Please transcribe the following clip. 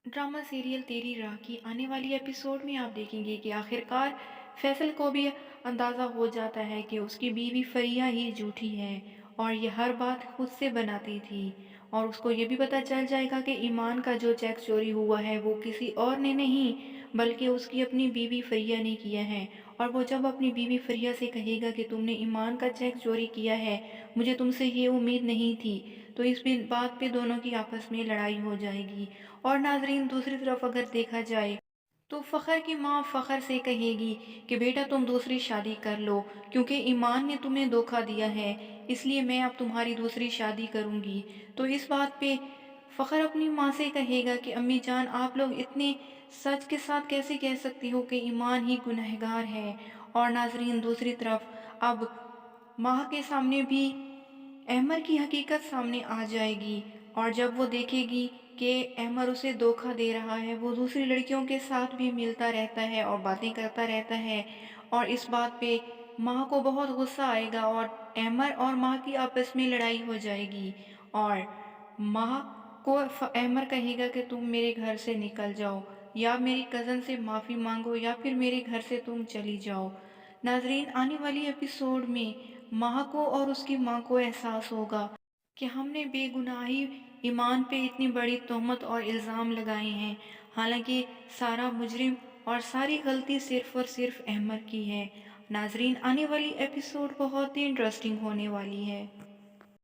Drama serial तेरी राह की आने वाली एपिसोड में आप देखेंगे कि आखिरकार फैसल को भी अंदाज़ा हो जाता है कि उसकी बीवी फरिया ही झूठी है और ये हर बात खुद से बनाती थी। और उसको ये भी पता चल जाएगा कि ईमान का जो चेक चोरी हुआ है वो किसी और ने नहीं बल्कि उसकी अपनी बीवी फरिया ने किया है। और वो जब अपनी बीवी फरिया से कहेगा कि तुमने ईमान का चेक चोरी किया है, मुझे तुमसे ये उम्मीद नहीं थी, तो इस बात पे दोनों की आपस में लड़ाई हो जाएगी। और नाजरीन, दूसरी तरफ अगर देखा जाए तो फ़खर की माँ फ़खर से कहेगी कि बेटा तुम दूसरी शादी कर लो, क्योंकि ईमान ने तुम्हें धोखा दिया है, इसलिए मैं अब तुम्हारी दूसरी शादी करूँगी। तो इस बात पे फ़खर अपनी माँ से कहेगा कि अम्मी जान, आप लोग इतने सच के साथ कैसे कह सकती हो कि ईमान ही गुनहगार है। और नाजरीन, दूसरी तरफ अब माँ के सामने भी अहमर की हकीकत सामने आ जाएगी। और जब वो देखेगी कि अहमर उसे धोखा दे रहा है, वो दूसरी लड़कियों के साथ भी मिलता रहता है और बातें करता रहता है, और इस बात पे माँ को बहुत गुस्सा आएगा और अहमर और माँ की आपस में लड़ाई हो जाएगी। और माँ को अहमर कहेगा कि तुम मेरे घर से निकल जाओ, या मेरी कज़न से माफ़ी मांगो, या फिर मेरे घर से तुम चली जाओ। नाजरीन, आने वाली एपिसोड में माँ को और उसकी माँ को एहसास होगा कि हमने बेगुनाही ईमान पे इतनी बड़ी तोहमत और इल्ज़ाम लगाए हैं, हालांकि सारा मुजरिम और सारी गलती सिर्फ़ और सिर्फ अहमद की है। नाजरीन, आने वाली एपिसोड बहुत ही इंटरेस्टिंग होने वाली है।